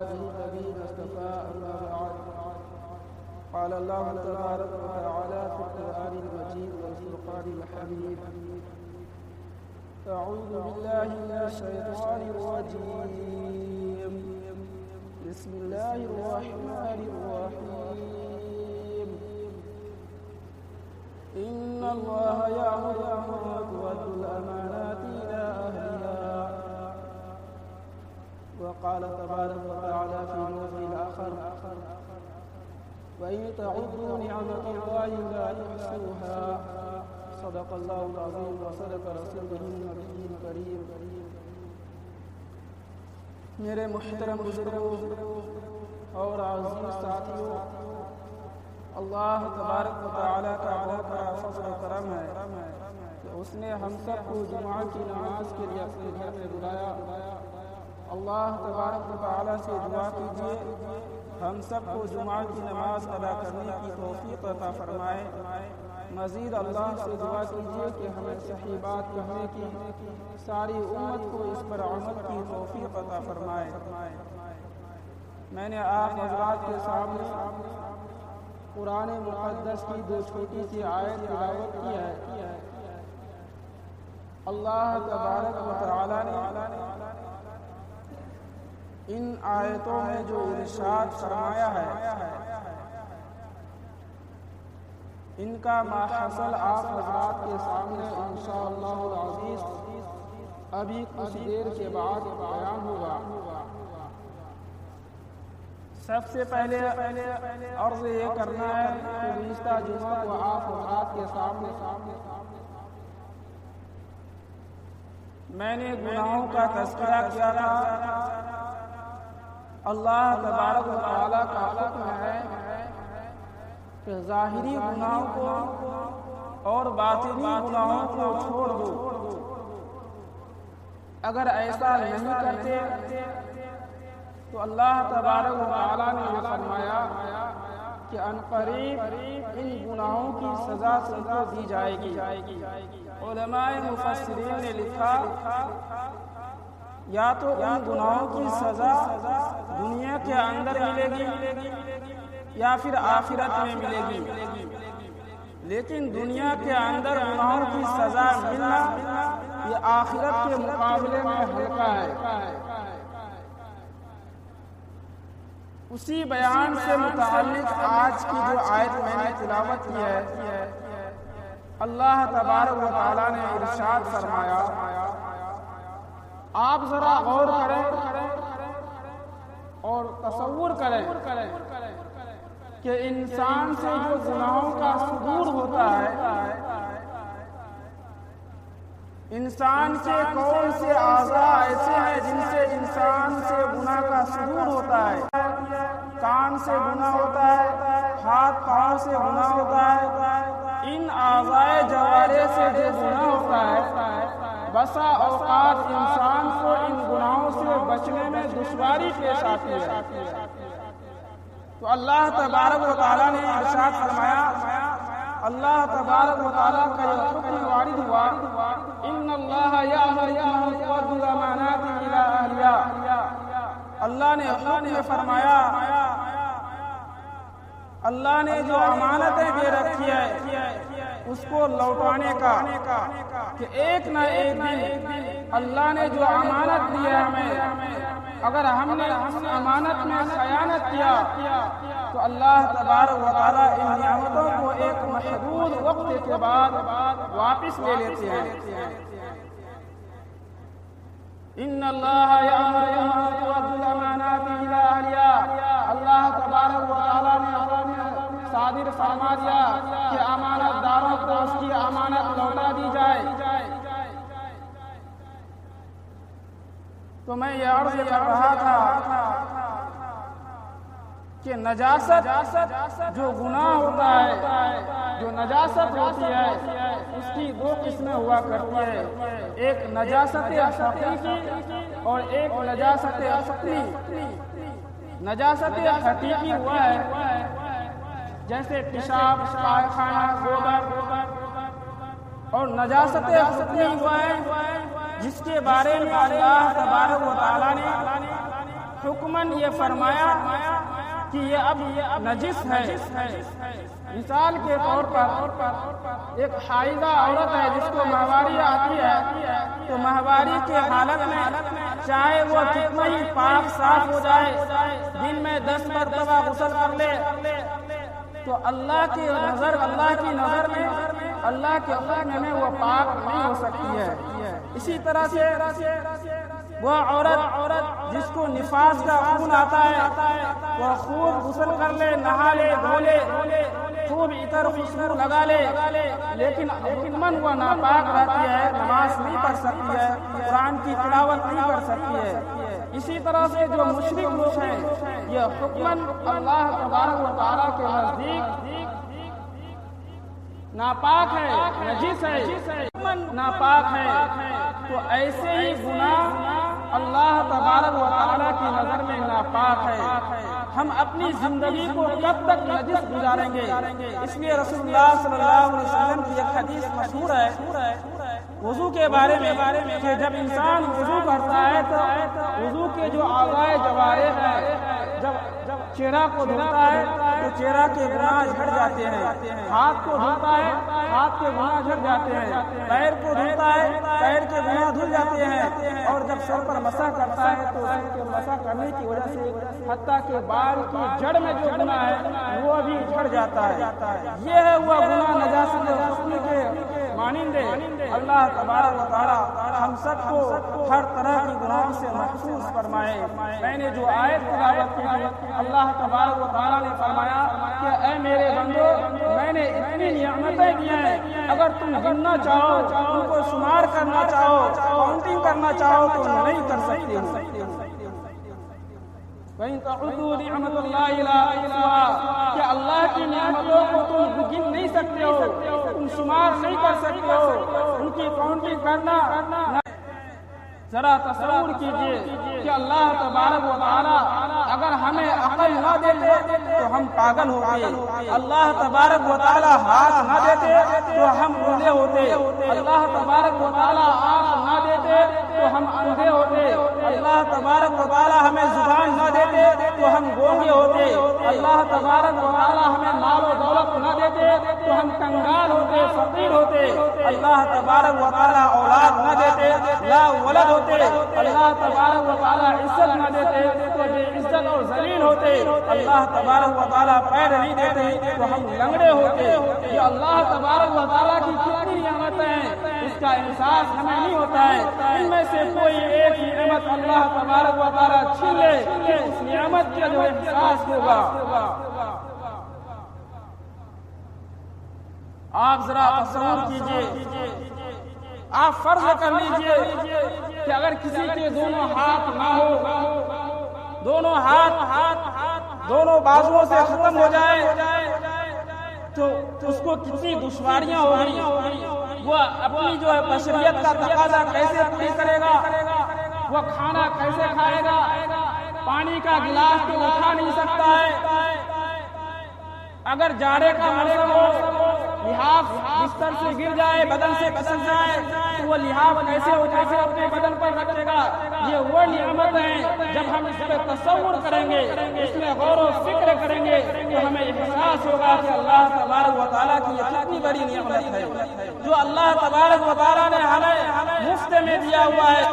الذين اصطفى أما بعد قال الله تبارك وتعالى في القرآن المجيد والفرقان الحميد أعوذ بالله من الشيطان الرجيم بسم الله الرحمن الرحيم إن الله يأمر أن تؤدوا الأمانات إلى أهلها وقال تبارك وتعالى في موضع آخر وإن تعدوا نعمة الله لا تحصوها صدق الله العظيم وصدق رسوله النبي الكريم. میرے محترم بزرگوں اور عظیم ساتھیوں، اللہ تبارک و تعالیٰ کا بہت بڑا فضل و کرم ہے کہ اس نے ہم سب کو جمعہ کی نماز کے لیے اپنے گھر میں بلایا. اللہ تبارک و تعالیٰ سے دعا کیجیے ہم سب کو جمعہ کی نماز ادا کرنے کی توفیق عطا فرمائے. مزید اللہ سے دعا کیجیے کہ ہمیں صحیح بات کہنے کی، ساری امت کو اس پر عمل کی توفیق عطا فرمائے. میں نے آپ حضرات کے سامنے قرآن مقدس کی دو چھوٹی سی آیت تلاوت کی ہے. اللہ تبارک و تعالیٰ نے ان آیتوں میں جو ارشاد فرمایا ہے ان کا ماحصل آپ حضرات کے سامنے انشاءاللہ العزیز ابھی کچھ دیر کے بعد بیان ہوگا. سب سے پہلے عرض یہ کرنا ہے کہ گزشتہ جمعہ کو آپ حضرات کے سامنے میں نے گناہوں کا تذکرہ کیا تھا. اللہ تبارک و تعالیٰ کا حکم ہے کہ ظاہری گناہوں کو اور باطنی گناہوں کو چھوڑ دو. اگر ایسا نہیں کرتے تو اللہ تبارک و تعالیٰ نے یہ فرمایا کہ عنقریب ان گناہوں کی سزا تم کو دی جائے گی. علماء مفسرین نے لکھا یا تو ان گناہوں کی سزا دنیا کے اندر ملے گی یا پھر آخرت میں ملے گی، لیکن دنیا کے اندر گناہوں کی سزا ملنا یہ آخرت کے مقابلے میں ہلکا ہے. اسی بیان سے متعلق آج کی جو آیت میں نے تلاوت کی ہے، اللہ تبارک و تعالیٰ نے ارشاد فرمایا. آپ ذرا غور کریں اور تصور کریں کہ انسان سے جو گناہوں کا صدور ہوتا ہے، انسان سے کون سے اعضاء ایسے ہیں جن سے انسان سے گناہ کا صدور ہوتا ہے. کان سے گناہ ہوتا ہے، ہاتھ پاؤں سے گناہ ہوتا ہے. ان اعضاء جوارح سے جو گناہ ہوتا ہے، بسا اوقات انسان کو ان گناہوں سے بچنے میں دشواری پیش آتی ہے. تو اللہ تبارک و تعالیٰ نے ارشاد فرمایا، اللہ تبارک و تعالیٰ کا یہ حکم وارد ہوا، ان اللہ یأمر ان تؤدوا الامانات الی اہلہا. اللہ نے حکم فرمایا، اللہ نے جو امانتیں دے رکھی ہے اس کو لوٹانے کا، کہ ایک نہ ایک دن اللہ نے جو امانت دی ہے ہمیں، اگر ہم نے اس امانت میں خیانت کیا تو اللہ تبارک و تعالیٰ ان نعمتوں کو ایک محدود وقت کے بعد واپس لے لیتے ہیں. ان اللہ یأمر ان تؤدوا الامانات الی اہلہا. اللہ تبارک و تعالیٰ نے صادر فرما دیا کہ امانت داروں کو اس کی امانت لوٹا دی جائے. تو میں یہ عرض کر رہا تھا کہ نجاست جو گناہ ہوتا ہے، جو نجاست ہوتی ہے، اس کی دو قسمیں ہوا کرتی ہے. ایک نجاست حقیقی اور ایک نجاست عقلی. نجاست حقیقی ہوا ہے جیسے پیشاب، پائخانہ، گوبر، اور نجاست عقلی ہوا ہے جس کے بارے میں اللہ تبارک و تعالیٰ نے حکماً یہ فرمایا کہ یہ اب نجس ہے۔ مثال کے طور پر ایک حائضہ عورت ہے جس کو ماہواری آتی ہے، تو ماہواری کے حالت میں چاہے وہ کتنا ہی پاک صاف ہو جائے، دن میں 10 مرتبہ غسل کر لے، تو اللہ کی نظر میں، اللہ کے حکم میں وہ پاک نہیں ہو سکتی ہے۔ اسی طرح سے وہ عورت جس کو نفاس کا خون آتا ہے، وہ خوب غسل کر لے، نہا لے، دھو لے، خوب عطر خوشبو لگا لے، لیکن حکماً وہ ناپاک رہتی ہے، نماز نہیں پڑھ سکتی ہے، قرآن کی تلاوت نہیں کر سکتی ہے۔ اسی طرح سے جو مشرک لوگ ہیں، یہ حکماً اللہ تبارک و تعالیٰ کے نزدیک ناپاک ہے، نجس ہے، حکماً ناپاک ہے، تو ایسے ہی گناہ اللہ تبارک و تعالیٰ کی نظر میں ناپاک ہے۔ ہم اپنی زندگی کو کب تک نجس گزاریں گے؟ اس لیے رسول اللہ صلی اللہ علیہ وسلم کی ایک حدیث مشہور ہے وضو کے بارے میں کہ جب انسان وضو کرتا ہے تو وضو کے جو اعضائے جوارح ہیں، جب چہرہ کو دھوتا ہے تو چہرہ کے گناہ جھڑ جاتے ہیں، ہاتھ کو دھوتا ہے ہاتھ کے گناہ جھڑ جاتے ہیں، پیر کو دھوتا ہے پیر کے گناہ دھل جاتے ہیں، اور جب سر پر مسح کرتا ہے تو سر کے مسح کرنے کی وجہ سے حتیٰ کہ بال کی جڑ میں جو گناہ ہے وہ بھی جھڑ جاتا ہے۔ یہ ہے وہ گناہ نجاست حسن کے مانندے۔ اللہ تبارک و تعالی ہم سب کو ہر طرح کی گناہوں سے محفوظ فرمائے۔ میں نے جو آیت تلاوت کی تھی، اللہ تبارک و تعالی نے فرمایا کہ اے میرے بندو، میں نے اتنی نعمتیں دی ہیں، اگر تم گننا چاہو، ان کو شمار کرنا چاہو، کاؤنٹنگ کرنا چاہو تو نہیں کر سکتے ہو۔ وَإِن تَعُدُّوا نِعْمَتَ اللَّهِ لَا تُحْصُوهَا، کہ اللہ کی نعمتوں کو تم گن نہیں سکتے ہو، تم شمار نہیں کر سکتے ہو، ان کی کاؤنٹنگ کرنا۔ ذرا تصور کیجئے کہ اللہ تبارک و تعالی اگر ہمیں عقل نہ دیتے تو ہم پاگل ہوتے، اللہ تبارک و تعالی ہاتھ نہ دیتے تو ہم اندھے ہوتے، اللہ تبارک و تعالی آنکھ نہ دیتے تو ہم اندھے ہوتے، اللہ تبارک و تعالی ہمیں زبان نہ دیتے تو ہم گونگے ہوتے، اللہ تبارک و تعالی ہمیں مال و دولت نہ دیتے تو ہم کنگال ہوتے، فقیر ہوتے، اللہ تبارک و تعالی اولاد نہ دیتے لا ولد ہوتے، اللہ تبارک و تعالی عزت نہ دیتے تو بے عزت اور ذلیل ہوتے، اللہ تبارک و تعالی پیر نہیں دیتے تو ہم لنگڑے ہوتے۔ یہ اللہ تبارک و تعالی کی کتنی نعمتیں ہیں، اس کا احساس ہمیں نہیں ہوتا ہے۔ ان میں سے کوئی ایک نعمت اللہ تبارک و تعالی چھین لے کہ اس نعمت کا جو احساس ہوگا۔ آپ ذرا تصور کیجئے، آپ فرض کر لیجئے کہ اگر کسی کے دونوں ہاتھ نہ ہو، دونوں ہاتھ دونوں بازوؤں سے ختم ہو جائے تو اس کو کتنی دشواریاں ہوگی، وہ اپنی جو ہے بشریت کا تقاضا کیسے پوری کرے گا، وہ کھانا کیسے کھائے گا، پانی کا گلاس تو اٹھا نہیں سکتا ہے، اگر جاڑے کا موسم ہو، لحاف بستر سے گر جائے، بدن سے پھسل جائے تو وہ لحاف کیسے اٹھا کے اپنے بدن پر رکھے گا۔ یہ وہ نعمت ہیں جب ہم اس پہ تصور کریں گے، اس میں غور و فکر کریں گے تو ہمیں احساس ہوگا کہ اللہ تبارک و تعالیٰ کی یہ کتنی بڑی نعمت ہے جو اللہ تبارک و تعالیٰ نے ہمیں مفت میں دیا ہوا ہے۔